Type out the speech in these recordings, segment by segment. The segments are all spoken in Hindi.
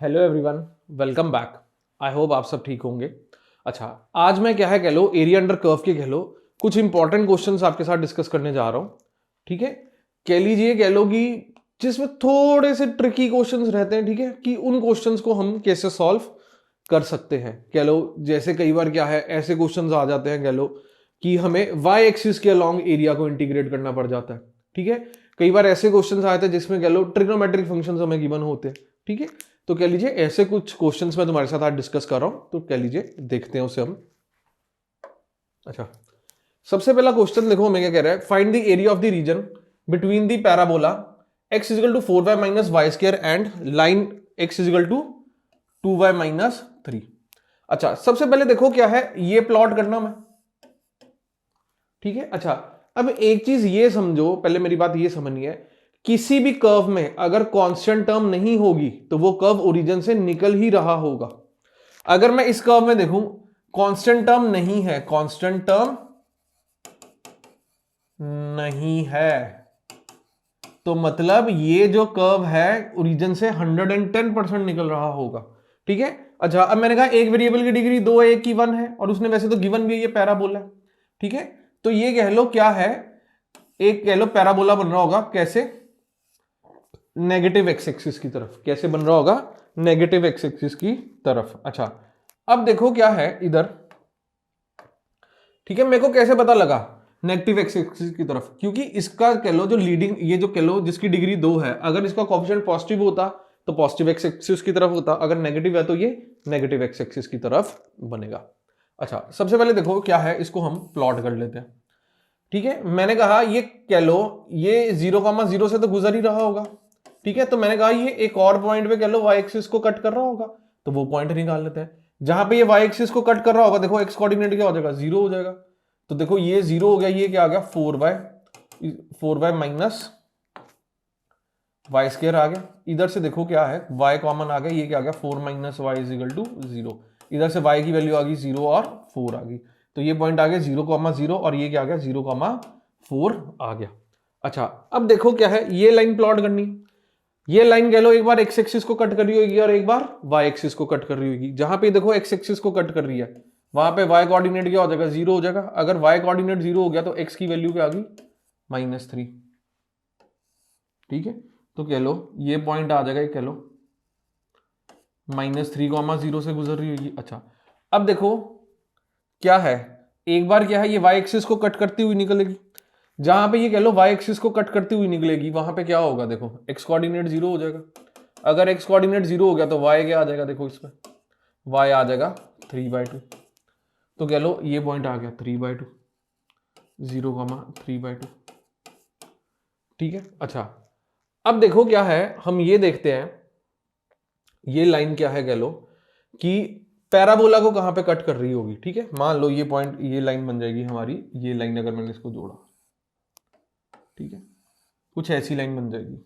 Hello everyone, welcome back. I hope आप सब ठीक होंगे। अच्छा, आज मैं क्या है कह लो एरिया अंडर कर्व के कह लो कुछ इंपॉर्टेंट क्वेश्चंस आपके साथ डिस्कस करने जा रहा हूं। ठीक है, कह लीजिए कह लो कि जिसमें थोड़े से ट्रिकी क्वेश्चंस रहते हैं। ठीक है, कि उन क्वेश्चंस को हम कैसे सॉल्व कर सकते हैं। कह लो जैसे कई बार क्या है ऐसे क्वेश्चंस आ जाते हैं कह लो कि हमें वाई एक्सिस के अलोंग एरिया को इंटीग्रेट करना पड़ जाता है। ठीक है, कई बार ऐसे क्वेश्चंस आए थे जिसमें कह लो ट्रिग्नोमेट्रिक फंक्शंस हमें गिवन होते हैं। ठीक है, तो कह लीजिए ऐसे कुछ क्वेश्चंस मैं तुम्हारे साथ आज डिस्कस कर रहा हूं, तो कह लीजिए देखते हैं उसे हम। अच्छा, सबसे पहला क्वेश्चन देखो हमें क्या कह रहा है, find the area of the region between the parabola x is equal to 4y minus y square and line x is equal to 2y minus 3। अच्छा, सबसे पहले देखो क्या है ये प्लॉट करना मैं। ठीक है, अच्छा अब एक चीज ये समझो, पहले मेरी बात ये समझनी है, किसी भी कर्व में अगर कांस्टेंट टर्म नहीं होगी तो वो कर्व ओरिजिन से निकल ही रहा होगा। अगर मैं इस कर्व में देखूं कांस्टेंट टर्म नहीं है, कांस्टेंट टर्म नहीं है, तो मतलब ये जो कर्व है ओरिजिन से 110% निकल रहा होगा। ठीक है, अच्छा अब मैंने कहा एक वेरिएबल की डिग्री 2 है, एक की 1 है, और उसने वैसे तो गिवन भी है ये पैराबोला है। ठीक है, तो ये कह लो क्या है, एक कह लो पैराबोला बन रहा होगा कैसे, नेगेटिव एक्स एक्सिस की तरफ। कैसे बन रहा होगा, नेगेटिव एक्स एक्सिस की तरफ। अच्छा अब देखो क्या है इधर। ठीक है, मेरे को कैसे पता लगा नेगेटिव एक्स एक्सिस की तरफ, क्योंकि इसका कह लो जो लीडिंग, ये जो कह लो जिसकी डिग्री 2 है, अगर इसका कोएफिशिएंट पॉजिटिव होता तो पॉजिटिव एक्स एक्सिस की तरफ होता, अगर नेगेटिव है तो ये नेगेटिव एक्स एक्सिस की तरफ बनेगा। अच्छा सबसे पहले देखो क्या है, इसको हम प्लॉट कर लेते हैं। ठीक है, मैंने कहा ये कह लो ये 0,0 से तो गुजर ही रहा होगा। ठीक है, तो मैंने कहा ये एक और पॉइंट पे कह लो वाई एक्सिस को कट कर रहा होगा, तो वो पॉइंट निकाल लेते हैं जहां पे ये वाई एक्सिस को कट कर रहा होगा। देखो एक्स कोऑर्डिनेट क्या हो जाएगा, 0 हो जाएगा। तो देखो ये 0 हो गया, ये क्या आ गया 4y माइनस वाई स्क्र आ गया। इधर से देखो क्या है y कॉमन आ गया, ये क्या आ गया 4 minus y is equal to 0। इधर से y की वैल्यू आ गई 0 और 4 आ गई, तो ये पॉइंट आ गया 0,0 और ये क्या आ गया 0,4 आ गया। अच्छा अब देखो क्या है, ये लाइन प्लॉट करनी। ये लाइन कह लो एक बार एक्स एक्सिस को कट कर रही होगी और एक बार वाई एक्सिस को कट कर रही होगी। जहां पे देखो एक्स एक्सिस को कट कर रही है वहां पे वाई कोऑर्डिनेट क्या हो जाएगा, 0 हो जाएगा। अगर वाई कोऑर्डिनेट 0 हो गया तो एक्स की वैल्यू क्या आ गई -3। ठीक है, तो कह लो ये पॉइंट आ जाएगा, कह लो -3,0 से गुजर रही होगी। अच्छा अब देखो क्या है, एक बार क्या है ये y एक्सिस को कट करती हुई निकलेगी, जहां पे ये कह लो y एक्सिस को कट करती हुई निकलेगी वहां पे क्या होगा, देखो x कोऑर्डिनेट 0 हो जाएगा। अगर x कोऑर्डिनेट 0 हो गया तो y क्या आ जाएगा, देखो इसमें y आ जाएगा 3/2। तो कह लो ये पॉइंट आ गया 3/2, 0,3/2। ठीक है, अच्छा अब देखो क्या है, हम ये देखते हैं ये लाइन क्या है, कह लो कि पैराबोला को कहां पे कट कर रही होगी। ठीक है, मान लो ये पॉइंट, ये लाइन बन जाएगी हमारी, ये लाइन अगर मैंने इसको जोड़ा, ठीक है, कुछ ऐसी लाइन बन जाएगी।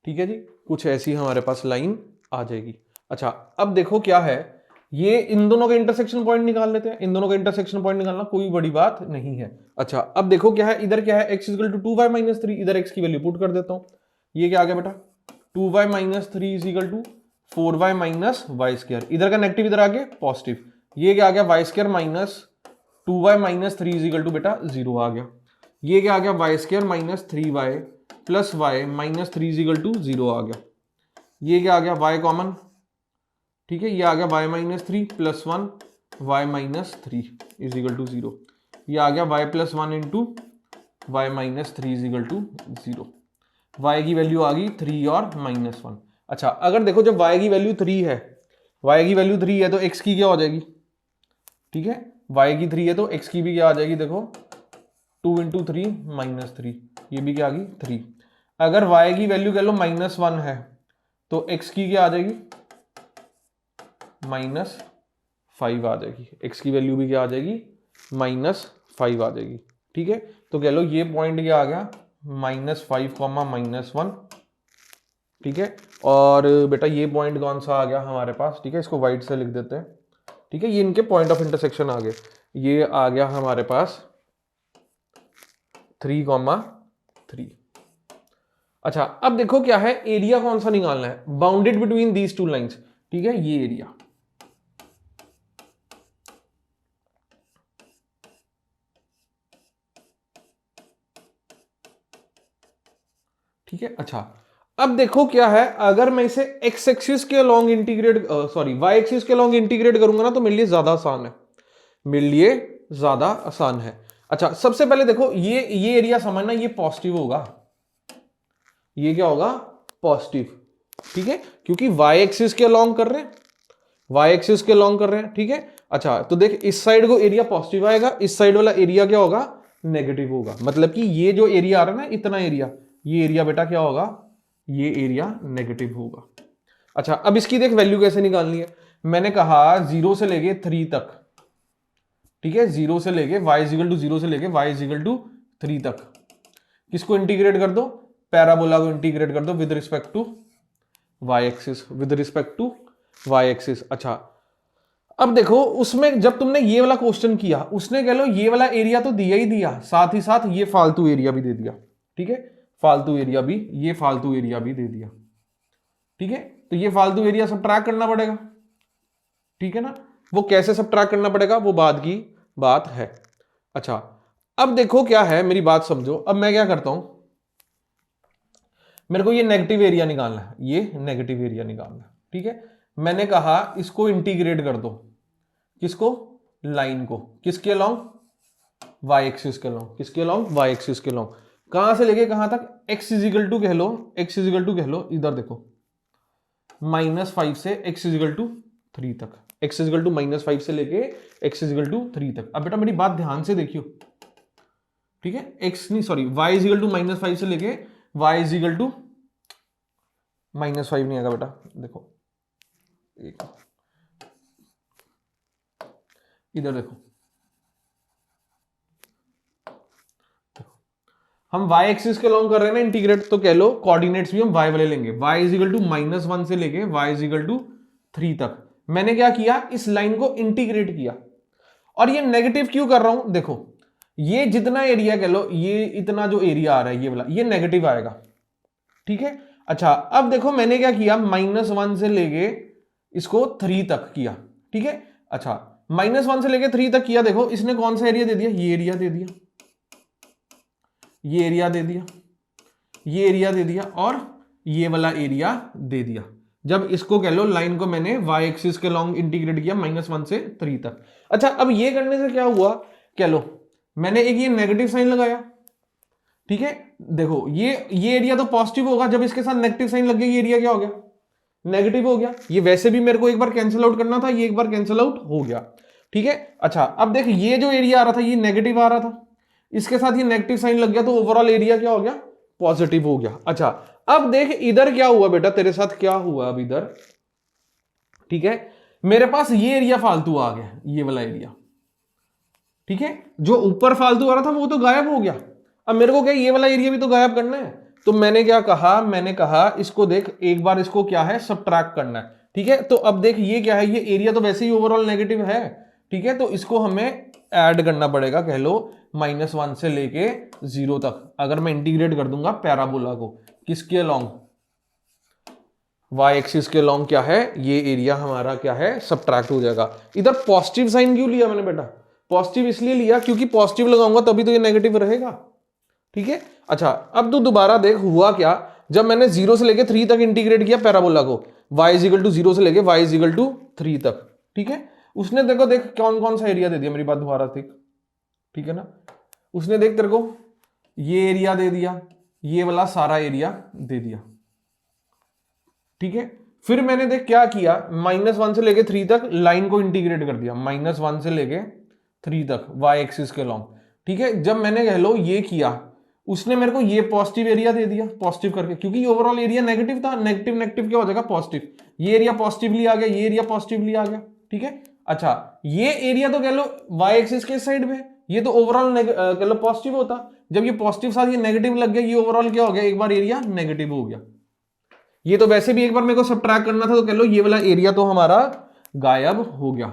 ठीक है जी, कुछ ऐसी हमारे पास लाइन आ जाएगी। अच्छा अब देखो क्या है, ये इन दोनों का इंटरसेक्शन पॉइंट निकाल लेते हैं। इन दोनों का इंटरसेक्शन पॉइंट निकालना कोई बड़ी बात नहीं है। अच्छा अब देखो क्या है, इधर क्या है x equal to 2y minus 3, इधर x की वैल्यू पुट कर देता हूं। ये क्या आ गया बेटा 2y minus 3 is equal to 4y minus y square, इधर का नेगेटिव इधर आ गया पॉजिटिव, ये क्या आ गया y square minus 2y minus 3 is equal to बेटा 0 आ गया। ये क्या आ गया y square minus 3y plus y minus 3 is equal to 0 आ गया। ये क्या आ गया y कॉमन, ठीक है, ये आ गया y minus 3 plus 1 y minus 3 is equal to 0। ये आ गया y plus 1 into y minus 3 is equal to 0। y की वैल्यू आ गई 3 और -1। अच्छा अगर देखो जब y की वैल्यू 3 है, y की वैल्यू 3 है तो x की क्या हो जाएगी, ठीक है, y की 3 है तो x की भी क्या आ जाएगी, देखो 2 इंटू 3 -3, ये भी क्या आ गई 3। अगर y की वैल्यू कह लो -1 है तो x की क्या आ जाएगी -5 आ जाएगी, x की वैल्यू भी क्या आ जाएगी -5 आ जाएगी। ठीक है, तो कह लो ये पॉइंट क्या आ गया -5, -1। ठीक है, और बेटा ये पॉइंट कौन सा आ गया हमारे पास, ठीक है, इसको वाइट से लिख देते हैं। ठीक है, ये इनके पॉइंट ऑफ इंटरसेक्शन आ गए, ये आ गया हमारे पास 3,3। अच्छा अब देखो क्या है, एरिया कौन सा निकालना है, bounded between these two lines, ठीक है, ये एरिया, ठीक है। अच्छा अब देखो क्या है, अगर मैं इसे एक्स एक्सिस के along integrate, sorry y axis के अलोंग इंटीग्रेट करूंगा ना, तो मेरे लिए ज्यादा आसान है, मेरे लिए ज्यादा आसान है। अच्छा सबसे पहले देखो ये एरिया समझना, ये पॉजिटिव होगा, ये क्या होगा, पॉजिटिव, ठीक है, क्योंकि वाई एक्सिस के अलोंग कर रहे हैं, वाई एक्सिस के अलोंग कर रहे हैं, ठीक है। अच्छा तो देख इस साइड को एरिया पॉजिटिव आएगा, इस साइड वाला एरिया क्या होगा, नेगेटिव होगा, मतलब कि ये जो एरिया आ रहा है ना, इतना एरिया, ये एरिया बेटा क्या होगा, ये एरिया नेगेटिव होगा। अच्छा अब इसकी देख वैल्यू कैसे निकालनी है, मैंने कहा 0 से लेके 3 तक, ठीक है, 0 से लेके y इजिकल टू 0 से लेके y इजिकल टू 3 तक, किसको इंटीग्रेट कर दो, पैराबोला को इंटीग्रेट कर दो with respect to y axis, with respect to y axis. अच्छा अब देखो उसमें जब तुमने ये वाला क्वेश्चन किया, उसने कह लो ये वाला एरिया तो दिया ही दिया, साथ ही साथ ये फालतू एरिया भी दे दिया, ठीक है, फालतू एरिया भी, ये फालतू एरिया भी दे दिया, ठीक है। तो ये फालतू एरिया सबट्रैक्ट करना पड़ेगा, ठीक है ना, वो कैसे सबट्रैक्ट करना पड़ेगा वो बाद की बात है। अच्छा अब देखो क्या है, मेरी बात समझो, अब मैं क्या करता हूं, मेरे को ये नेगेटिव एरिया निकालना है, ये नेगेटिव एरिया निकालना है, ठीक है। मैंने कहा इसको इंटीग्रेट कर दो, किसको, लाइन को, किसके अलोंग, वाई एक्सिस के अलोंग, किसके अलोंग, वाई एक्सिस के अलोंग, कहां से लेके कहां तक, x इजिकल टू कह लो, x इजिकल टू कह लो, इधर देखो -5 से x इजिकल टू 3 तक, x इजिकल टू -5 से लेके x इजिकल टू 3 तक। अब बेटा मेरी बात ध्यान से देखियो, ठीक है, x नहीं सॉरी y इजिकल टू -5 से लेके y इजिकल टू -5 नहीं आएगा बेटा, देखो एक इधर देखो, हम y एक्सिस के लॉन्ग कर रहे हैं ना इंटीग्रेट, तो कह लो कोऑर्डिनेट्स भी हम y वाले लेंगे, y इजिकल टू -1 से लेके y इजिकल टू 3 तक। मैंने क्या किया, इस लाइन को इंटीग्रेट किया, और ये नेगेटिव क्यों कर रहा हूं, देखो ये जितना एरिया कह लो, ये इतना जो एरिया आ रहा है ये वाला, ये नेगेटिव आएगा, ठीक है। अच्छा अब देखो मैंने क्या किया, -1 से लेके इसको 3 तक किया, ठीक है। अच्छा -1 से लेके 3 तक किया, देखो इसने कौन सा एरिया दे दिया, ये एरिया दे दिया, ये एरिया दे दिया, ये एरिया दे दिया, और ये वाला एरिया दे दिया। जब इसको कह लो लाइन को मैंने y एक्सिस के लॉन्ग इंटीग्रेट किया -1 से 3 तक। अच्छा अब ये करने से क्या हुआ, कह लो मैंने एक ये नेगेटिव साइन लगाया, ठीक है, देखो ये एरिया तो पॉजिटिव होगा, जब इसके साथ नेगेटिव साइन लग गया, ये एरिया क्या हो गया, नेगेटिव हो गया। ये वैसे भी मेरे को एक बार कैंसिल आउट करना था, ये एक बार कैंसिल आउट हो गया, ठीक है। अच्छा अब देख ये जो एरिया आ रहा था ये नेगेटिव आ रहा था, इसके साथ ये नेगेटिव साइन लग गया, तो ओवरऑल एरिया क्या हो गया, पॉजिटिव हो गया। अच्छा अब देख इधर क्या हुआ बेटा, तेरे साथ क्या हुआ अब इधर, ठीक है, मेरे पास ये एरिया फालतू आ गया, ये वाला एरिया, ठीक है, जो ऊपर फालतू आ रहा था वो तो गायब हो गया। अब मेरे को क्या ये वाला एरिया भी तो गायब करना है, तो मैंने क्या कहा, मैंने कहा इसको देख एक बार इसको क्या है, सबट्रैक्ट करना है, ठीक है। तो अब देख ये क्या है, ये एरिया तो वैसे ही ओवरऑल नेगेटिव है, ठीक है, तो इसको हमें ऐड करना पड़ेगा, कह लो -1 से लेके 0 तक। अगर मैं इंटीग्रेट कर दूंगा पैराबोला को, किसके अलोंग, y एक्सिस के अलोंग क्या है, ये एरिया हमारा क्या है, सबट्रैक्ट हो जाएगा। इधर पॉजिटिव साइन क्यों लिया मैंने बेटा, पॉजिटिव इसलिए लिया क्योंकि पॉजिटिव लगाऊंगा तभी तो ये नेगेटिव रहेगा, ठीक है। अच्छा अब तो दोबारा देख हुआ क्या, जब मैंने 0 से लेके 3 तक इंटीग्रेट किया पैराबोला को, y इजिकल टू 0 से लेके y इजिकल टू 3 तक, ठीक है, उसने देखो देख कौन कौन सा एरिया दे दिया, मेरी बात दोबारा देख, ठीक है ना, उसने देख तेरे को ये एरिया दे दिया, ये वाला सारा एरिया दे दिया, ठीक है। फिर मैंने देख क्या किया, -1 से लेके 3 तक लाइन को इंटीग्रेट कर दिया, -1 से लेके 3 तक y एक्सिस के लॉन्ग, ठीक है। जब मैंने कह लो ये किया, उसने मेरे को ये पॉजिटिव एरिया दे दिया, पॉजिटिव करके, क्योंकि ओवरऑल एरिया नेगेटिव था, नेगेटिव नेगेटिव क्या हो जाएगा, पॉजिटिव, ये एरिया पॉजिटिवली आ गया, ये एरिया पॉजिटिवली आ गया, ठीक है। अच्छा ये एरिया तो कह लो y एक्सिस के साइड में, ये तो ओवरऑल कह लो पॉजिटिव होता, जब ये पॉजिटिव साथ ये नेगेटिव लग गया, ये ओवरऑल क्या हो गया, एक बार एरिया नेगेटिव हो गया। ये तो वैसे भी एक बार मेरे को सबट्रैक्ट करना था, तो कह लो ये वाला एरिया तो हमारा गायब हो गया,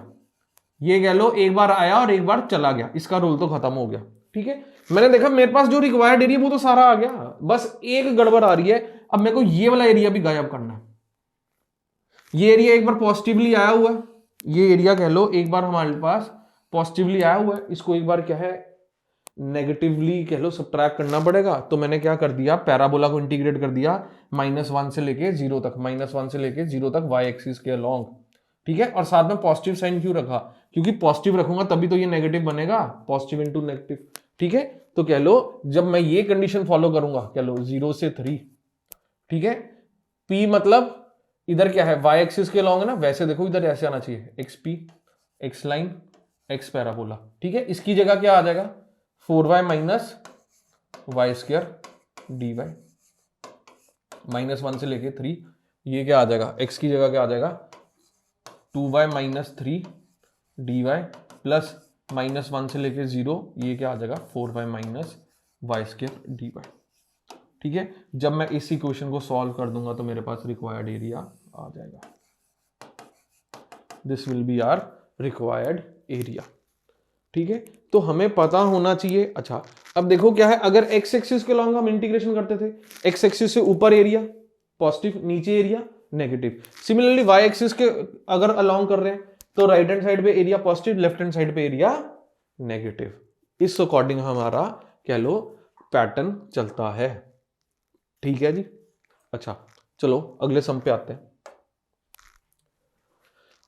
ये कह लो एक बार आया और एक बार चला गया, इसका रोल तो खत्म हो गया, ठीक है, मैंने देखा मेरे पास जो रिक्वायर्ड एरिया वो तो सारा आ गया, बस एक गड़बड़ आ रही है, अब मेरे को ये वाला एरिया भी गायब करना है। ये एरिया एक बार पॉजिटिवली आया हुआ है, ये एरिया कह लो एक बार हमारे पास पॉजिटिवली आया हुआ है, इसको एक बार क्या है नेगेटिवली कह लो सब्ट्रैक्ट करना पड़ेगा। तो मैंने क्या कर दिया, पैराबोला को इंटीग्रेट कर दिया -1 से लेके 0 तक, -1 से लेके 0 तक y एक्सिस के अलोंग, ठीक है। और साथ में पॉजिटिव साइन क्यों रखा, क्योंकि पॉजिटिव रखूंगा तभी तो ये नेगेटिव बनेगा, पॉजिटिव इंटू नेगेटिव, ठीक है। तो कह लो जब मैं ये कंडीशन फॉलो करूंगा, कह लो 0 से 3, ठीक है, p मतलब इधर क्या है y एक्सिस के अलोंग है ना, वैसे देखो इधर ऐसे आना चाहिए xp, x line, x parabola, ठीक है। इसकी जगह क्या आ जाएगा 4y minus y square d y, -1 से लेके 3, ये क्या आ जाएगा x की जगह क्या आ जाएगा 2y minus 3 D Y plus -1 से लेके 0, ये क्या आ जाएगा 4y minus y square d y, ठीक है। जब मैं इस इक्वेशन को सॉल्व कर दूंगा तो मेरे पास रिक्वायर्ड एरिया आ जाएगा, this will be our required area, ठीक है। तो हमें पता होना चाहिए। अच्छा अब देखो क्या है, अगर x एक्सिस के लॉन्ग हम इंटीग्रेशन करते थे, x एक्सिस से ऊपर एरिया पॉजिटिव, नीचे area negative. Similarly y axis के अगर अलोंग कर रहे हैं तो राइट हैंड साइड पे area positive, left hand side पे एरिया नेगेटिव। इस अकॉर्डिंग हमारा कह लो पैटर्न चलता है, ठीक है जी। अच्छा चलो अगले सम पे आते हैं।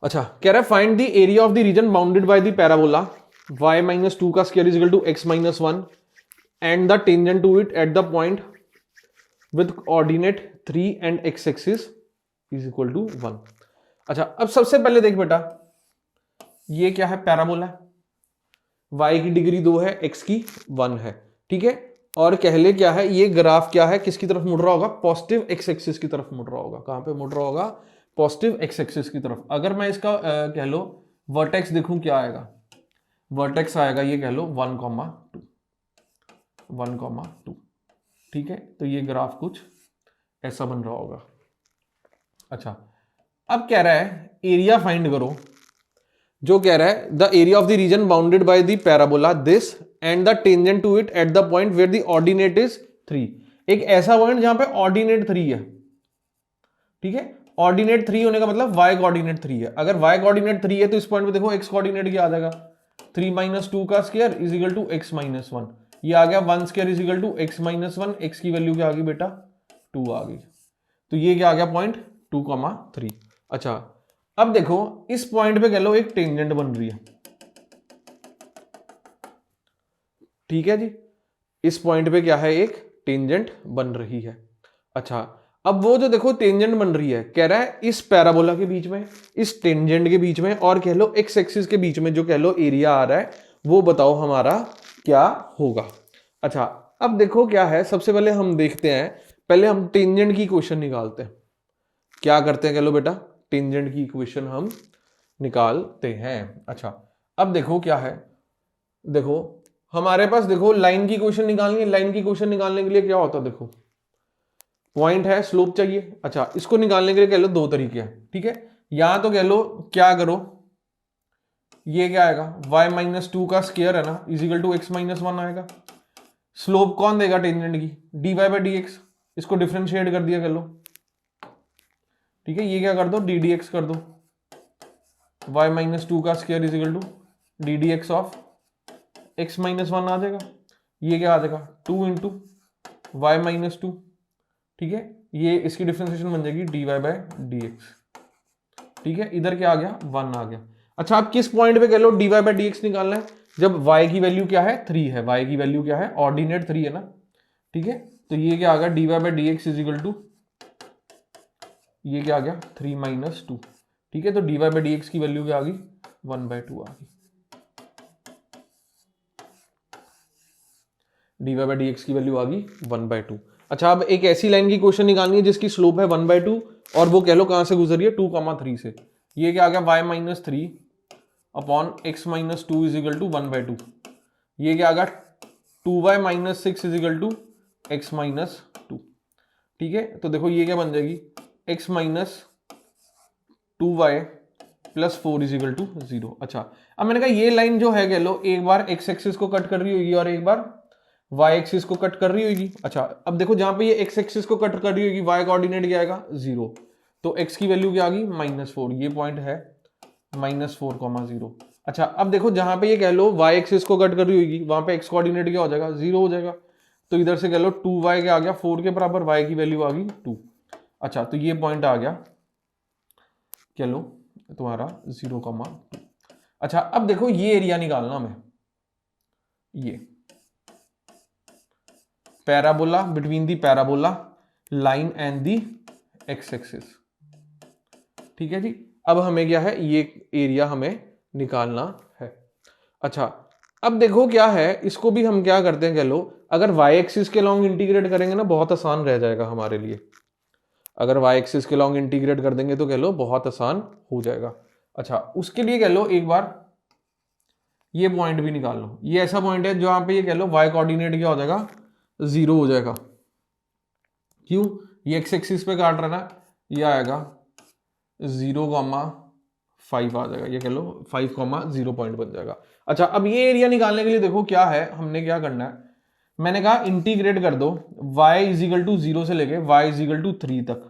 अच्छा कह रहा है find the area of the region bounded by the parabola y minus 2 का square is equal to x minus 1 and the tangent to it at the point with coordinate 3 and x axis is equal to 1। अच्छा अब सबसे पहले देख बेटा, ये क्या है पैराबोला है, y की डिग्री 2 है, x की 1 है, ठीक है। और कह ले क्या है, ये ग्राफ क्या है, किसकी तरफ मुड़ रहा होगा, पॉजिटिव x एक्सिस की तरफ मुड़ रहा होगा। कहां पे मुड़ रहा होगा, पॉजिटिव x एक्सिस की तरफ। अगर मैं इसका कह लो वर्टेक्स देखूं क्या आएगा, वर्टेक्स आएगा ये कह लो 1,2, 1,2, ठीक है। तो ये ग्राफ कुछ ऐसा बन रहा होगा। अच्छा अब कह रहा है एरिया फाइंड करो, जो कह रहा है the area of the region bounded by the parabola this and the tangent to it at the point where the ordinate is 3। एक ऐसा पॉइंट जहां पे ऑर्डिनेट 3 है, ठीक है। ऑर्डिनेट 3 होने का मतलब y कोऑर्डिनेट 3 है। अगर y कोऑर्डिनेट 3 है तो इस पॉइंट पे देखो x कोऑर्डिनेट क्या आ जाएगा, 3 माइनस 2 का square is equal to x minus 1, ये आ गया 1 square is equal to x minus 1, x की वैल्यू क्या आ गई बेटा 2 आ गई। तो ये क्या आ गया पॉइंट 2,3। अच्छा अब देखो इस पॉइंट पे कह लो एक टेंजेंट बन रही है, ठीक है जी। इस पॉइंट पे क्या है, एक टेंजेंट बन रही है। अच्छा अब वो जो देखो टेंजेंट बन रही है, कह रहा है इस पैराबोला के बीच में, इस टेंजेंट के बीच में और कह लो एक्स एक्सिस के बीच में जो कह लो एरिया आ रहा है, वो बताओ हमारा क्या होगा। अच्छा अब देखो क्या है, सबसे पहले हम देखते हैं, पहले हम टेंजेंट की इक्वेशन निकालते हैं। क्या करते हैं कह लो बेटा, टेंजेंट की इक्वेशन हम निकालते हैं। अच्छा अब देखो क्या है, देखो हमारे पास देखो लाइन की इक्वेशन निकालनी है। लाइन की इक्वेशन निकालने के लिए क्या होता है, देखो पॉइंट है, स्लोप चाहिए। अच्छा इसको निकालने के लिए कह लो दो तरीके हैं, ठीक है। यहां तो कह लो क्या करो, ये क्या आएगा y माइनस 2 का स्क्वायर है ना इजिकल टू x माइनस 1 आएगा। स्लोप कौन देगा टेंजेंट की, dy बाई डी एक्स, इसको डिफ्रेंशिएट कर दिया कर लो, ठीक है। ये क्या कर दो डी डी एक्स कर दो, y माइनस 2 का square is equal to d d x of x minus 1 आ जाएगा। ये क्या आ जाएगा 2 इंटू वाई माइनस 2, ठीक है। ये इसकी डिफरेंशिएशन बन जाएगी dy बाई डी एक्स, ठीक है। इधर क्या आ गया 1 आ गया। अच्छा आप किस पॉइंट पे कह लो dy बाई डी एक्स निकालना है, जब y की वैल्यू क्या है 3 है, y की वैल्यू क्या है ऑर्डिनेट 3 है ना, ठीक है। तो ये क्या आ गया dy by d x is equal to, ये क्या आ गया 3 माइनस 2, ठीक है। तो dy बाई डी एक्स की वैल्यू क्या आ गई 1/2 आ गई, dy बाई डी एक्स की वैल्यू आ गई 1/2। अच्छा अब एक ऐसी लाइन की क्वेश्चन निकालनी है जिसकी स्लोप है 1/2 और वो कह लो कहां से गुजर रही है 2,3 से। ये क्या आ गया y minus 3 upon x minus 2 is equal to 1/2। ये क्या आ गया 2y minus 6 is equal to x minus 2, ठीक है। तो देखो ये क्या बन जाएगी x minus 2y plus 4 is equal to 0। अच्छा, अब मैंने कहा ये लाइन जो है कह लो एक बार एक्स एक्सिस को कट कर रही होगी और एक बार वाई एक्सिस को कट कर रही होगी। अच्छा, अब देखो जहां पे ये एक्स एक्सिस को कट कर रही होगी वाई कोऑर्डिनेट क्या आएगा 0, तो एक्स की वैल्यू क्या आ गई -4, ये पॉइंट है -4, 0। अच्छा, अब देखो जहां पे ये कह लो वाई एक्सिस को कट कर रही होगी वहां पे एक्स कोऑर्डिनेट क्या हो जाएगा 0 हो जाएगा, तो इधर से कह लो 2y क्या आ गया 4 के बराबर, y की वैल्यू आ गई 2। अच्छा, तो ये पॉइंट आ गया कह लो तुम्हारा 0, 2। अच्छा, अब देखो ये एरिया निकालना हमें, ये parabola between the parabola line and the x axis. ठीक है जी, अब हमें क्या है ये एरिया हमें निकालना है। अच्छा, अब देखो क्या है, इसको भी हम क्या करते हैं कह लो, अगर y एक्सिस के लॉन्ग इंटीग्रेट करेंगे ना बहुत आसान रह जाएगा हमारे लिए। अगर y एक्सिस के लॉन्ग इंटीग्रेट कर देंगे तो कह लो बहुत आसान हो जाएगा। अच्छा, उसके लिए कह लो एक बार ये पॉइंट भी निकाल लो, ये ऐसा पॉइंट है जहां पे ये कह लो y कोऑर्डिनेट क्या हो जाएगा 0 हो जाएगा। क्यों, ये एक्स एक्सिस पे काट रहा ना, ये आएगा 0,5 आ जाएगा, ये कह लो 5,0 पॉइंट बन जाएगा। अच्छा, अब ये एरिया निकालने के लिए देखो क्या है, हमने क्या करना है, मैंने कहा इंटीग्रेट कर दो y इज इक्वल टू 0 से लेके y इज इक्वल टू 3 तक,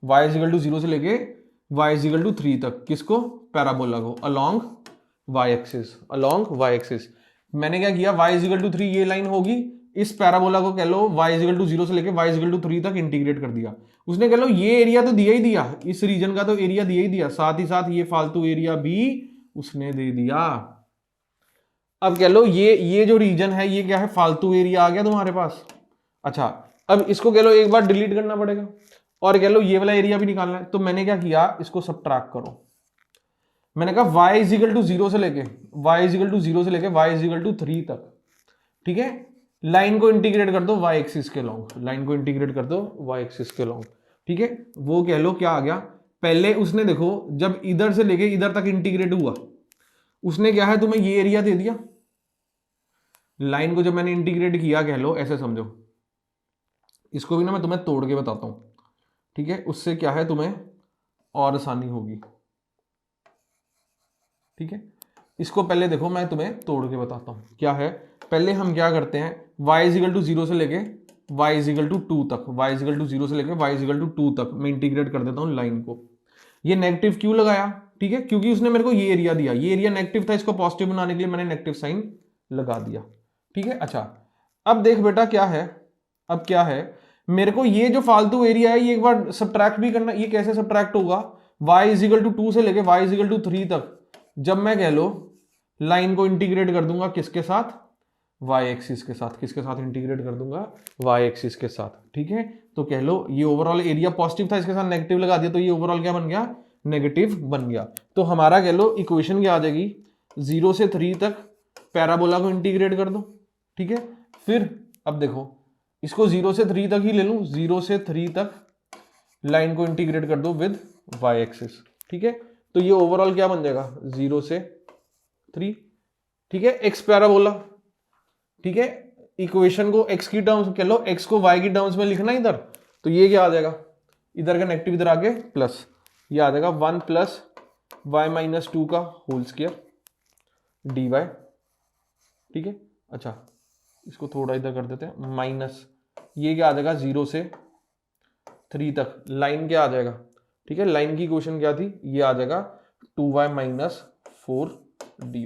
y इज इक्वल टू 0 से लेके y इज इक्वल टू 3 तक, किसको, पैराबोला को, along y axis, along y axis. मैंने क्या किया, y इज इक्वल टू 3 ये लाइन होगी, इस पैराबोला को कह लो y इज इक्वल टू 0 से लेके y इज इक्वल टू 3 तक इंटीग्रेट कर दिया। उसने कह लो ये एरिया तो दिया ही दिया, इस रीजन का तो एरिया दिया ही दिया, साथ ही साथ ये फालतू एरिया भी उसने दे दिया। अब कह लो ये जो रीजन है ये क्या है, फालतू एरिया आ गया तुम्हारे पास। अच्छा, अब इसको कह लो एक बार डिलीट करना पड़ेगा और कह लो ये वाला एरिया भी निकालना है, तो मैंने क्या किया, इसको सबट्रैक्ट करो। मैंने कहा y इज इक्वल टू 0 से लेके y इज इक्वल टू 0 से लेके y इज इक्वल टू 3 तक। ठीक है, लाइन को इंटीग्रेट कर दो y एक्सिस के लॉन्ग, लाइन को इंटीग्रेट कर दो y एक्सिस के लॉन्ग। ठीक है, वो कह लो क्या आ गया, पहले उसने देखो जब इधर से लेके इधर तक इंटीग्रेट हुआ उसने क्या है तुम्हें ये एरिया दे दिया। लाइन को जब मैंने इंटीग्रेट किया कह लो ऐसे समझो, इसको भी ना मैं तुम्हें तोड़ के बताता हूं, ठीक है, उससे क्या है तुम्हें और आसानी होगी। ठीक है, इसको पहले देखो मैं तुम्हें तोड़ के बताता हूं क्या है। पहले हम क्या करते हैं, y इज इक्वल टू 0 से लेके y इज इक्वल टू 2 तक, y इज इक्वल टू 0 से लेके y इज इक्वल टू 2 तक मैं इंटीग्रेट कर देता हूं लाइन को। ये नेगेटिव क्यों लगाया, ठीक है, क्योंकि उसने मेरे को ये एरिया दिया, ये एरिया नेगेटिव था, इसको पॉजिटिव बनाने के लिए मैंने नेगेटिव साइन लगा दिया। ठीक है, अच्छा अब देख बेटा क्या है, अब क्या है, मेरे को ये जो फालतू एरिया है ये एक बार सबट्रैक्ट भी करना। ये कैसे सबट्रैक्ट होगा, y इज इक्वल टू 2 से लेके y इज इक्वल टू 3 तक जब मैं कह लो लाइन को इंटीग्रेट कर दूंगा किसके साथ, y एक्सिस के साथ। किसके साथ इंटीग्रेट कर दूंगा, y एक्सिस के साथ। ठीक है, तो कह लो ये ओवरऑल एरिया पॉजिटिव था, इसके साथ नेगेटिव लगा दिया तो ये ओवरऑल क्या बन गया, नेगेटिव बन गया। तो हमारा कह लो इक्वेशन क्या आ जाएगी, 0 से 3 तक पैराबोला को इंटीग्रेट कर दो। ठीक है, फिर अब देखो इसको 0 से 3 तक ही ले लूं, 0 से 3 तक लाइन को इंटीग्रेट कर दो विद y एक्सिस। ठीक है, तो ये ओवरऑल क्या बन जाएगा 0 से 3। ठीक है, x पैराबोला। ठीक है, इक्वेशन को x की टर्म्स कह लो, x को y की टर्म्स में लिखना इधर, तो ये क्या आ जाएगा, इधर का नेगेटिव इधर आके प्लस, ये आ जाएगा 1 प्लस y माइनस 2 का होल स्क्वायर dy। ठीक है, अच्छा इसको थोड़ा इधर कर देते हैं, माइनस ये क्या आ जाएगा 0 से 3 तक लाइन क्या आ जाएगा। ठीक है, लाइन की इक्वेशन क्या थी, ये आ जाएगा 2y माइनस 4 dy।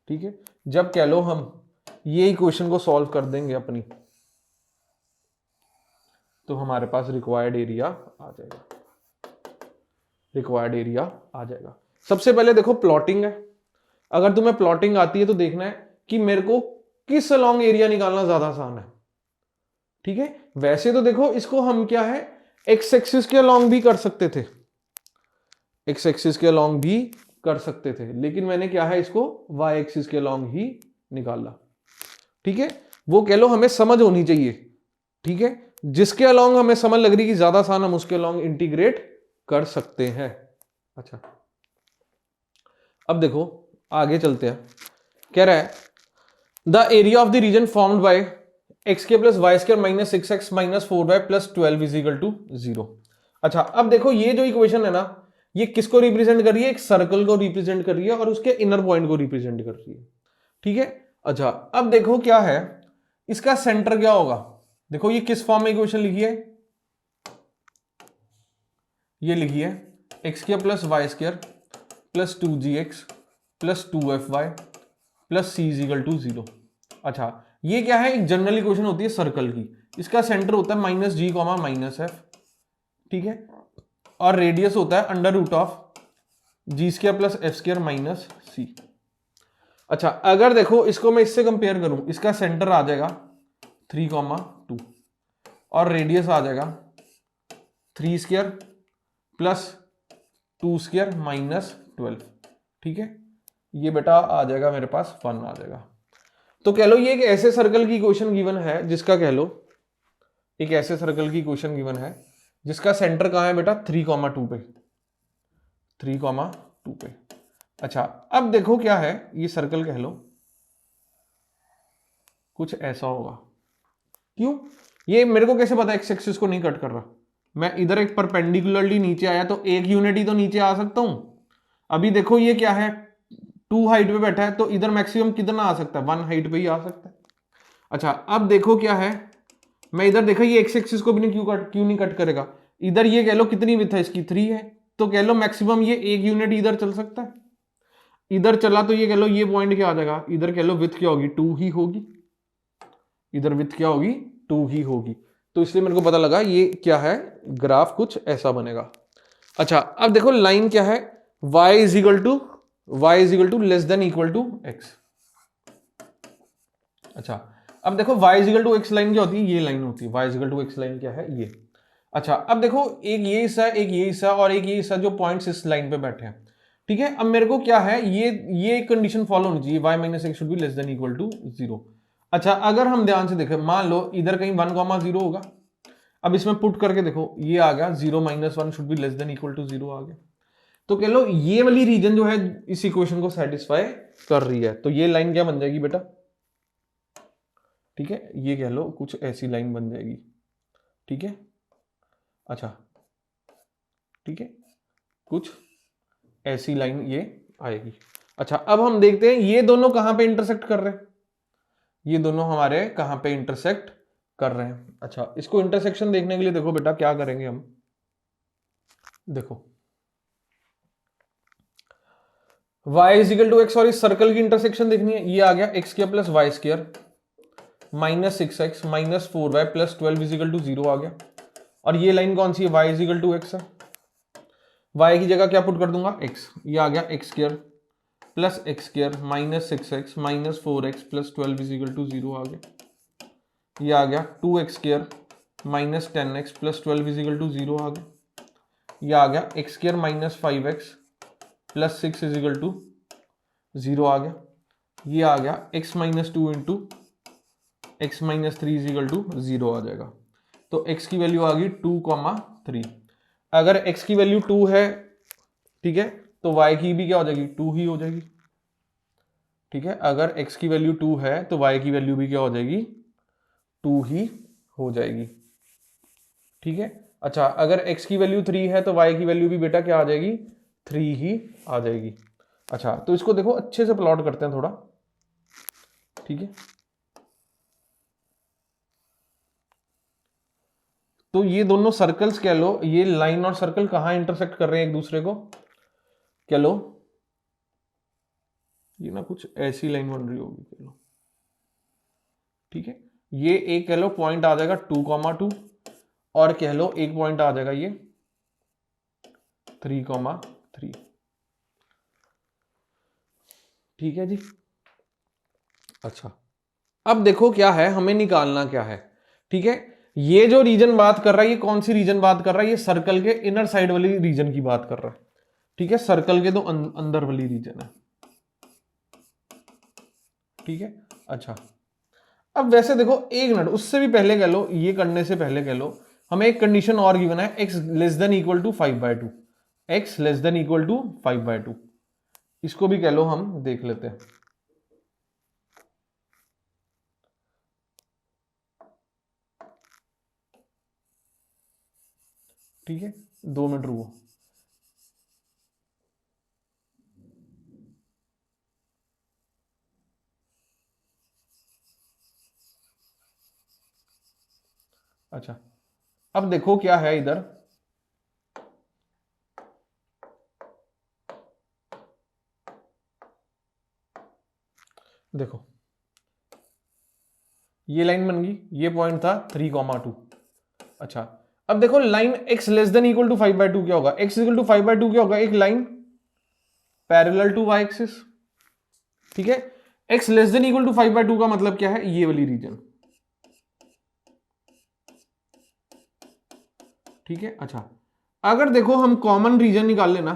ठीक है, जब कह लो हम ये इक्वेशन को सॉल्व कर देंगे अपनी, तो हमारे पास रिक्वायर्ड एरिया आ जाएगा, रिक्वायर्ड एरिया आ जाएगा। सबसे पहले देखो प्लॉटिंग है, अगर तुम्हें प्लॉटिंग आती है तो देखना है कि मेरे को किस लॉन्ग एरिया निकालना ज्यादा आसान है। ठीक है, वैसे तो देखो इसको हम क्या है एक्स एक्सिस के लॉन्ग भी कर सकते थे, एक्स एक्सिस के लॉन्ग भी कर सकते थे, लेकिन मैंने क्या है इसको y एक्सिस के लॉन्ग ही निकाला। ठीक है, वो कह लो हमें समझ होनी चाहिए। ठीक है, जिसके अलॉन्ग हमें समझ लग रही कि ज्यादा आसान हम उसके अलॉन्ग इंटीग्रेट कर सकते हैं। अच्छा अब देखो आगे चलते हैं, कह रहा है the area of the region formed by x के plus y square minus 6x minus 4y plus 12 is equal to 0। अच्छा अब देखो ये जो इक्वेशन है ना, ये किसको रिप्रेजेंट कर रही है? एक सर्कल को रिप्रेजेंट कर रही है और उसके इनर पॉइंट को रिप्रेजेंट कर रही है। ठीक है, अच्छा अब देखो क्या है, इसका सेंटर क्या होगा? देखो ये किस फॉर्म में इक्वेशन लिखी है? ये लिखी है x square plus y square plus 2gx plus 2fy plus c is equal to 0। अच्छा ये क्या है? एक जनरल इक्वेशन होती है सर्कल की, इसका सेंटर होता है minus g comma minus f, ठीक है, और रेडियस होता है under root of g square plus f square minus c. अच्छा अगर देखो इसको मैं इससे कंपेयर करूं, इसका सेंटर आ जाएगा 3,2 और रेडियस आ जाएगा 3 स्क्वायर प्लस 2 स्क्वायर माइनस 12। ठीक है, ये बेटा आ जाएगा मेरे पास 1 आ जाएगा। तो कह लो ये एक ऐसे सर्कल की इक्वेशन गिवन है जिसका कह लो एक ऐसे सर्कल की इक्वेशन गिवन है जिसका सेंटर कहां है बेटा? 3,2 पे, 3,2 पे। अच्छा अब देखो क्या है, ये सर्कल कह लो कुछ ऐसा होगा। क्यों? ये मेरे को कैसे पता एक्स एक्सिस को नहीं कट कर रहा? मैं इधर एक परपेंडिकुलरली नीचे आया तो एक यूनिट ही तो नीचे आ सकता हूं। अभी देखो ये क्या है, 2 हाइट पे बैठा है तो इधर मैक्सिमम कितना आ सकता है? 1 हाइट पे ही आ सकता है। अच्छा अब देखो क्या है, मैं इधर देखा ये एक्स एक्सिस को भी नहीं क्यों नहीं कट करेगा? इधर ये कह लो कितनी विड्थ है इसकी? 3 है, तो कह लो मैक्सिमम ये एक यूनिट इधर चल सकता है। इधर चला तो ये कह लो ये पॉइंट क्या आ जाएगा? इधर कह लो विड्थ क्या होगी? 2 ही होगी। इधर विड्थ क्या होगी? 2 ही होगी। तो इसलिए मेरे को पता लगा ये क्या है, ग्राफ कुछ ऐसा बनेगा। अच्छा अब देखो लाइन क्या है, y is equal to less than equal to x. अच्छा अब देखो y is equal to x line क्या होती है? ये लाइन होती है y is equal to x line क्या है? ये। अच्छा अब देखो एक ये हिस्सा, एक ये हिस्सा और एक ये हिस्सा जो पॉइंट्स इस लाइन पे बैठे हैं। ठीक है, अब मेरे को क्या है, ये कंडीशन फॉलो होनी चाहिए, y minus x should be less than equal to 0। अच्छा अगर हम ध्यान से देखें, मान लो इधर कहीं 1,0 होगा, अब इसमें पुट करके देखो ये आ गया 0 minus 1 should be less than equal to 0 आ गया। तो कह लो ये वाली रीजन जो है इस इक्वेशन को सेटिस्फाई कर रही है, तो ये लाइन क्या बन जाएगी बेटा? ठीक है, ये कह लो कुछ ऐसी लाइन बन जाएगी। ठीक है, अच्छा ठीक है, कुछ ऐसी लाइन ये आएगी। अच्छा अब हम देखते हैं ये दोनों कहां पे इंटरसेक्ट कर रहे हैं। ये दोनों हमारे कहां पे इंटरसेक्ट कर रहे हैं? अच्छा इसको इंटरसेक्शन देखने के लिए देखो बेटा क्या करेंगे हम, देखो y is equal to x और इस सर्कल की इंटरसेक्शन देखनी है। ये आ गया x square plus y square minus 6x minus 4y plus 12 is equal to 0 आ गया। और ये लाइन कौन सी है? y is equal to x है, y की जगह क्या पुट कर दूंगा? x। ये आ गया x square plus x square minus 6x minus 4x plus 12 is equal to 0 आ गया। ये आ गया 2x square minus 10x plus 12 is equal to 0 आ गया। ये आ गया x square minus 5x plus 6 is equal to 0 आ गया। ये आ गया x minus 2 into x minus 3 is equal to 0 आ जाएगा। तो x की वैल्यू आ गई 2,3। अगर x की वैल्यू 2 है, ठीक है, तो y की भी क्या हो जाएगी? 2 ही हो जाएगी। ठीक है, अगर x की वैल्यू 2 है तो y की वैल्यू भी क्या हो जाएगी? 2 ही हो जाएगी। ठीक है, अच्छा अगर x की वैल्यू 3 है तो y की वैल्यू भी बेटा क्या आ जाएगी? 3 ही आ जाएगी। अच्छा तो इसको देखो अच्छे से प्लॉट करते हैं थोड़ा। ठीक है, तो ये दोनों सर्कल्स कह लो, ये लाइन और सर्कल कहां इंटरसेक्ट कर रहे हैं एक दूसरे को? कह लो ये ना कुछ ऐसी लाइन बन रही होगी कह लो। ठीक है, ये एक कह लो पॉइंट आ जाएगा 2,2 और कह लो एक पॉइंट आ जाएगा ये 3,3। ठीक है जी। अच्छा अब देखो क्या है, हमें निकालना क्या है। ठीक है, ये जो रीजन बात कर रहा है, ये कौन सी रीजन बात कर रहा है? ये सर्कल के इनर साइड वाली रीजन की बात कर रहा है। ठीक है, सर्कल के तो अंदर वाली रीजन है। ठीक है, अच्छा अब वैसे देखो एक मिनट, उससे भी पहले कह लो, ये करने से पहले कह लो हमें एक कंडीशन और गिवन है, x less than equal to 5/2। x less than equal to 5/2, इसको भी कह लो हम देख लेते हैं। ठीक है, 2 मिनट रुको। अच्छा, अब देखो क्या है इधर, देखो ये लाइन बन गई, ये पॉइंट था 3,2। अच्छा, अब देखो line x less than equal to 5/2 क्या होगा, x इक्वल टू 5/2 क्या होगा, एक line parallel to y axis. ठीक है, x less than equal to 5/2 का मतलब क्या है, ये वाली रीजन। ठीक है, अच्छा अगर देखो हम कॉमन रीजन निकाल लेना,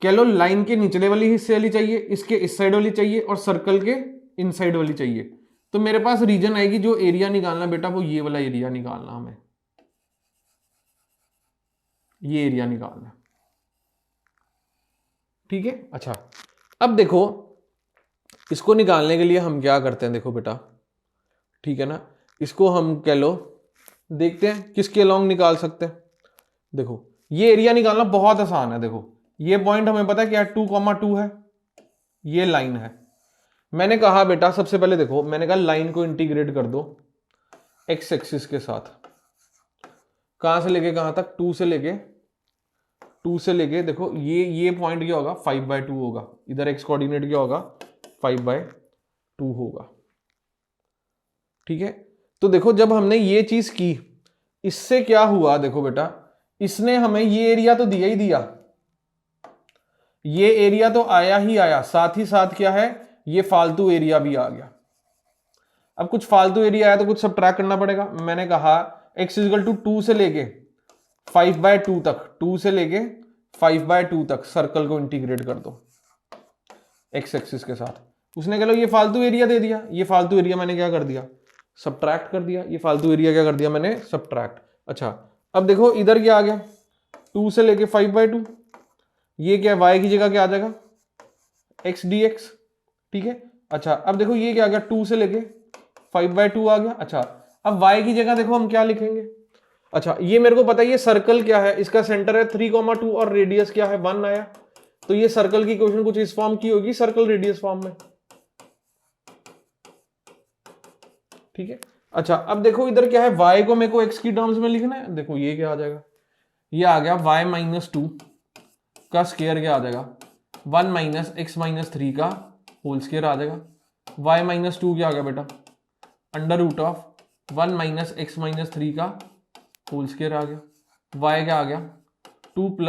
कह लो लाइन के निचले वाली हिस्से वाली चाहिए, इसके इस साइड वाली चाहिए और सर्कल के इन साइड वाली चाहिए, तो मेरे पास रीजन आएगी, जो एरिया निकालना बेटा वो ये वाला एरिया निकालना, हमें ये एरिया निकालना है। ठीक है, अच्छा अब देखो इसको निकालने के लिए हम क्या करते हैं, देखो बेटा, ठीक है ना, इसको हम कह लो देखते हैं किसके अलोंग निकाल सकते हैं। देखो ये एरिया निकालना बहुत आसान है, देखो ये पॉइंट हमें पता है क्या 2,2 है, ये लाइन है। मैंने कहा बेटा सबसे पहले देखो, मैंने कहा लाइन को इंटीग्रेट कर दो एक्स एक्सिस के साथ, कहां से लेके कहां तक, 2 से लेके देखो ये पॉइंट क्या होगा 5/2 होगा, इधर एक्स कोऑर्डिनेट क्या होगा 5/2 होगा। ठीक है, तो देखो जब हमने ये चीज की, इससे क्या हुआ, देखो बेटा इसने हमें ये एरिया तो दिया ही दिया, ये एरिया तो आया ही आया, साथ ही साथ क्या है, ये फालतू एरिया भी आ गया। अब कुछ फालतू एरिया आया तो कुछ सब्ट्रैक्ट करना पड़ेगा। मैंने कहा x इक्वल टू 2 से लेके 5/2 तक, 2 से लेके 5/2 तक सर्कल को इंटीग्रेट कर दो x एक्सिस के साथ। उसने कह लो ये फालतू एरिया दे दिया, ये फालतू एरिया मैंने क्या कर दिया, सब्ट्रैक्ट कर दिया, ये फालतू एरिया क्या कर दिया मैंने, सब्ट्रैक्ट। अच्छा अब देखो इधर क्या आ गया, 2 से लेके 5/2, ये क्या y की जगह क्या आ जाएगा x dx। ठीक है, अच्छा अब देखो ये क्या आ गया, 2 से लेके 5/2 आ गया। अच्छा अब y की जगह देखो हम क्या लिखेंगे, अच्छा ये मेरे को पता है ये सर्कल क्या है, इसका सेंटर है 3,2 और रेडियस क्या है 1 आया, तो ये सर्कल की इक्वेशन कुछ इस फॉर्म की होगी, सर्कल रेडियस फॉर्म में। ठीक है, अच्छा अब देखो इधर क्या है, y को मेरे को x की टर्म्स में लिखना है, देखो ये क्या आ जाएगा, ये आ गया y-2 का स्क्वायर क्या आ जाएगा 1 - x-3 का होल स्क्वायर आ जाएगा। y-2 क्या आ गया बेटा, √1 - x-3 का होल स्क्वायर आ गया। y क्या आ गया 2 +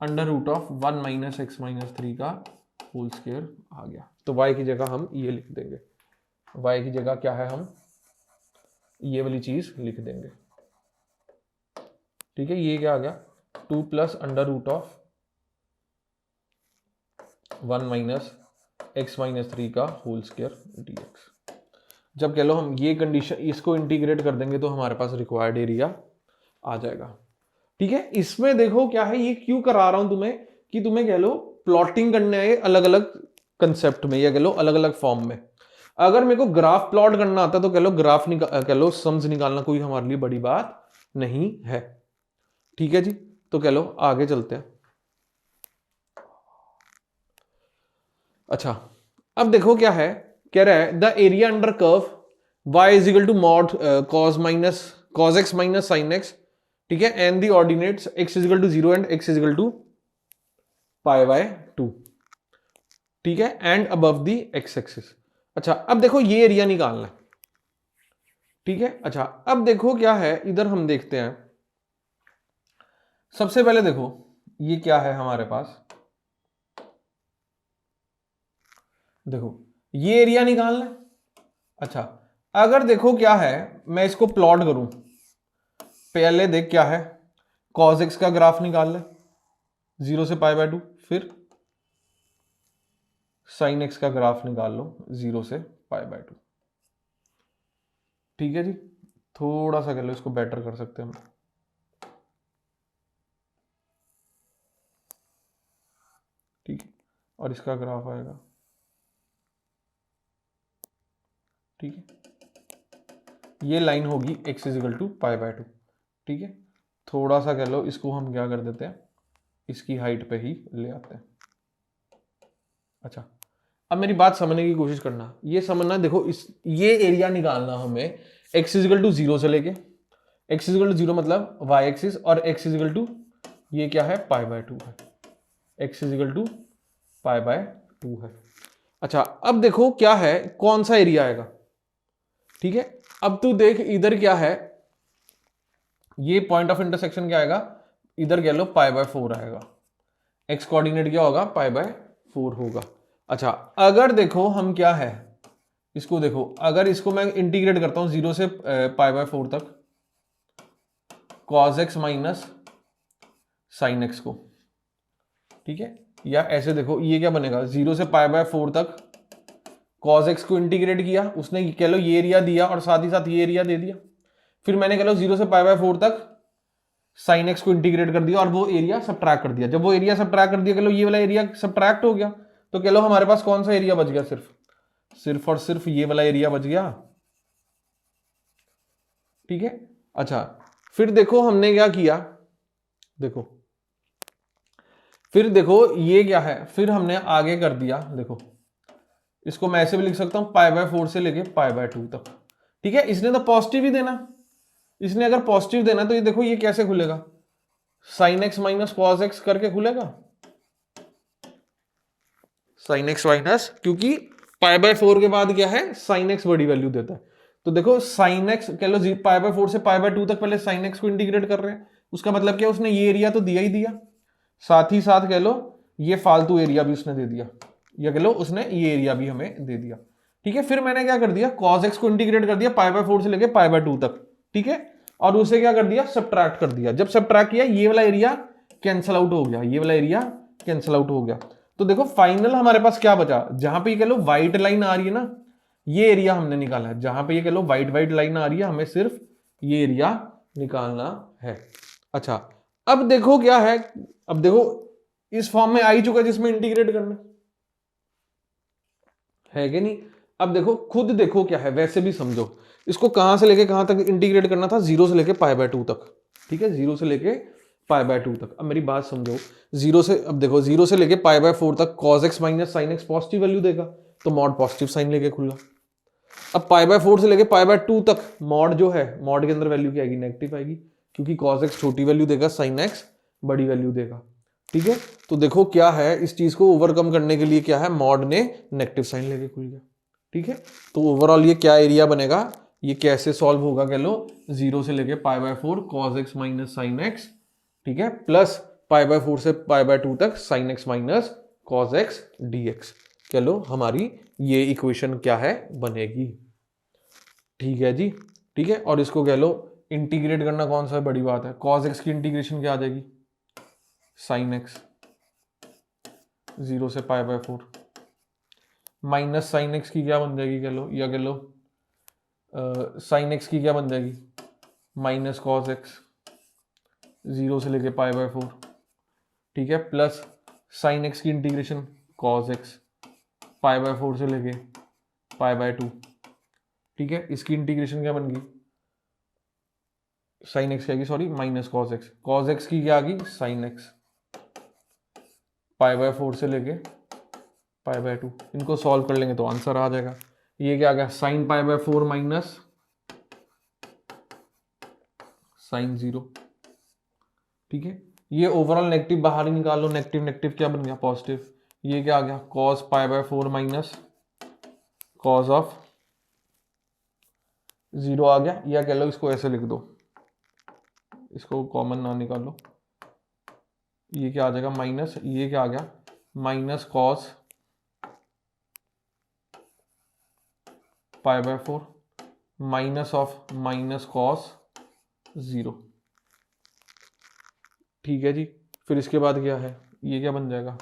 √1 - x-3 का होल स्क्वायर आ गया। तो y की जगह हम ये लिख देंगे, y की जगह क्या है, हम ये वाली चीज लिख देंगे। ठीक है, ये क्या आ गया 2 + √1 - x-3 का होल स्क्वायर dx। जब कह लो हम ये कंडीशन इसको इंटीग्रेट कर देंगे तो हमारे पास रिक्वायर्ड एरिया आ जाएगा। ठीक है, इसमें देखो क्या है, ये क्यों करा रहा हूं तुम्हें, कि तुम्हें कह लो प्लॉटिंग करने है अलग अलग कंसेप्ट में, या कह लो अलग अलग फॉर्म में। अगर मेरे को ग्राफ प्लॉट करना आता तो कह लो ग्राफ कह लो सम्स निकालना कोई हमारे लिए बड़ी बात नहीं है। ठीक है जी, तो कह लो आगे चलते हैं। अच्छा अब देखो क्या है, कह रहा है the area under curve y is equal to mod cos x - sin x। ठीक है, and the ordinates x is equal to 0 and x is equal to π/2। ठीक है, and above the x axis. अच्छा अब देखो ये एरिया निकालना है। ठीक है, अच्छा अब देखो क्या है, इधर हम देखते हैं सबसे पहले, देखो ये क्या है हमारे पास, देखो ये एरिया निकालना है। अच्छा अगर देखो क्या है, मैं इसको प्लॉट करूं, पहले देख क्या है, cos x का ग्राफ निकाल ले 0 से π/2, फिर sin x का ग्राफ निकाल लो 0 से π/2। ठीक है जी, थोड़ा सा कह लो इसको बेटर कर सकते हैं हम। ठीक है, और इसका ग्राफ आएगा, ठीक है, ये लाइन होगी x इज इक्वल टू π/2। ठीक है, थोड़ा सा कह लो इसको हम क्या कर देते हैं, इसकी हाइट पे ही ले आते हैं। अच्छा अब मेरी बात समझने की कोशिश करना, ये समझना, देखो इस ये एरिया निकालना हमें x इजिकल टू 0 से लेके, x इजिकल टू 0 मतलब y एक्सिस, और x इजिकल टू ये क्या है π/2 है, x इजिकल टू π/2 है। अच्छा अब देखो क्या है, कौन सा एरिया आएगा, ठीक है। अब तू देख इधर क्या है, ये पॉइंट ऑफ इंटरसेक्शन क्या आएगा, इधर कह लो π/4 आएगा, x कोऑर्डिनेट क्या होगा π/4 होगा। अच्छा अगर देखो हम क्या है, इसको देखो, अगर इसको मैं इंटीग्रेट करता हूं 0 से π/4 तक cos x minus sine x को, ठीक है, या ऐसे देखो ये क्या बनेगा, 0 से π/4 तक cos x को इंटीग्रेट किया उसने, कह लो ये एरिया दिया और साथ ही साथ ये एरिया दे दिया, फिर मैंने कह लो 0 से π/4 तक साइन एक्स को इंटीग्रेट कर दिया और वो एरिया सबट्रैक्ट कर दिया। जब वो एरिया सबट्रैक्ट कर दिया, कह लो ये वाला एरिया सबट्रैक्ट हो गया, तो कह लो हमारे पास कौन सा एरिया बच गया, सिर्फ और सिर्फ ये वाला एरिया बच गया, ठीक है। अच्छा फिर देखो हमने क्या किया, देखो फिर देखो ये क्या है, फिर हमने आगे कर दिया, देखो इसको मैं ऐसे भी लिख सकता हूं π/4 से लेके π/2 तक, ठीक है। इसने तो पॉजिटिव ही देना, इसने अगर पॉजिटिव देना तो ये देखो ये कैसे खुलेगा, sine x minus cos x करके खुलेगा, साइन एक्स माइनस, क्योंकि π/4 के बाद क्या है साइन एक्स बड़ी वैल्यू देता है, तो देखो साइन एक्स कह लो π/4 से π/2 तक पहले साइन एक्स को इंटीग्रेट कर रहे हैं, उसका मतलब क्या, उसने ये एरिया तो दिया ही दिया, साथ ही साथ कह लो ये फालतू एरिया भी उसने दे दिया, या कह लो उसने ये एरिया भी हमें दे दिया, ठीक है। फिर मैंने क्या कर दिया, cos x को इंटीग्रेट कर दिया π/4 से लेके π/2 तक, ठीक है, और उसे क्या कर दिया, सबट्रैक्ट कर दिया। जब सबट्रैक्ट किया ये वाला एरिया कैंसिल आउट हो गया, ये वाला एरिया कैंसिल आउट हो गया, तो देखो फाइनल हमारे पास क्या बचा, जहां पे ये कह लो व्हाइट लाइन आ रही है ना, ये एरिया हमने निकाला है, जहां पे ये कह लो व्हाइट व्हाइट लाइन आ रही है, हमें सिर्फ ये एरिया निकालना है। अच्छा अब देखो क्या है, अब देखो इस फॉर्म में आ ही चुका जिसमें इंटीग्रेट करना है कि नहीं। अब देखो खुद देखो क्या है, वैसे भी समझो इसको कहां से लेके कहां तक इंटीग्रेट करना था, 0 से लेके π/2 तक, ठीक है, 0 से लेके π/2 तक। अब मेरी बात समझो, 0 से, अब देखो 0 से लेके π/4 तक cos x minus sine x positive value देगा, तो मॉड पॉजिटिव साइन लेके खुला। अब π/4 से लेके π/2 तक मॉड जो है, मॉड के अंदर वैल्यू क्या आएगी, नेगेटिव आएगी, क्योंकि cos x छोटी वैल्यू देगा, साइन एक्स बड़ी वैल्यू देगा, ठीक है। तो देखो क्या है, इस चीज को ओवरकम करने के लिए क्या है, मॉड ने नेगेटिव साइन लेके खुल गया, ठीक है। तो ओवरऑल ये क्या एरिया बनेगा, ये कैसे सॉल्व होगा, कह लो 0 से लेके π/4 cos x minus sine x, ठीक है, प्लस π/4 से π/2 तक sine x minus cos x dx, कह लो हमारी ये इक्वेशन क्या है बनेगी, ठीक है जी, ठीक है। और इसको कह लो इंटीग्रेट करना कौन सा बड़ी बात है, cos x की इंटीग्रेशन क्या आ जाएगी, साइन एक्स 0 से π/4 माइनस साइन एक्स की क्या बन जाएगी, कह लो, या कह लो साइन एक्स की क्या बन जाएगी, माइनस कॉस एक्स 0 से लेके π/4, ठीक है, प्लस साइन एक्स की इंटीग्रेशन cos x π/4 से लेके π/2, ठीक है, इसकी इंटीग्रेशन क्या बन गई, साइन एक्स क्या, सॉरी माइनस cos x की क्या आ गई, साइन एक्स π/4 से लेके π/2, इनको सॉल्व कर लेंगे तो आंसर आ जाएगा। ये क्या आ गया, साइन π/4 माइनस साइन 0, ठीक है। ये ओवरऑल नेगेटिव बाहर ही निकाल लो, नेगेटिव नेगेटिव क्या बन गया, पॉजिटिव। ये क्या आ गया, cos π/4 माइनस cos ऑफ 0 आ गया, या कह लो इसको ऐसे लिख दो, इसको कॉमन ना निकालो, ये क्या आ जाएगा माइनस, ये क्या आ गया minus cos π/4 minus of minus cos 0, ठीक है जी। फिर इसके बाद क्या है, ये क्या बन जाएगा,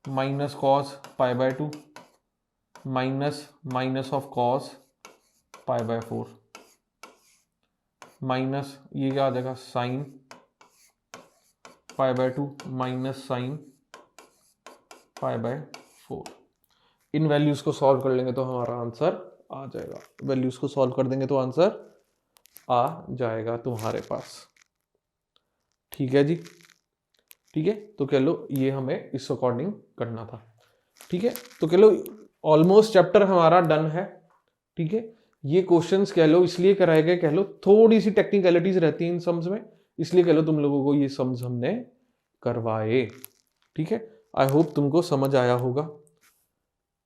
minus cos π/2 minus minus of cos π/4 minus ये क्या आ जाएगा, साइन π/2 माइनस साइन π/4। इन वैल्यूज को सॉल्व कर लेंगे तो हमारा आंसर आ जाएगा, वैल्यूज को सॉल्व कर देंगे तो आंसर आ जाएगा तुम्हारे पास, ठीक है जी, ठीक है। तो कह लो ये हमें इस अकॉर्डिंग करना था, ठीक है। तो कह लो ऑलमोस्ट चैप्टर हमारा डन है, ठीक है। ये क्वेश्चंस कह लो इसलिए कराए गए, कह लो थोड़ी सी टेक्निकलिटीज रहती हैं इन सम्स में, इसलिए कह लो तुम लोगों को ये सम्स हमने करवाए। ठीक है, आई होप तुमको समझ आया होगा।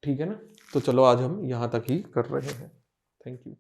ठीक है ना, तो चलो आज हम यहाँ तक ही कर रहे हैं। Thank you.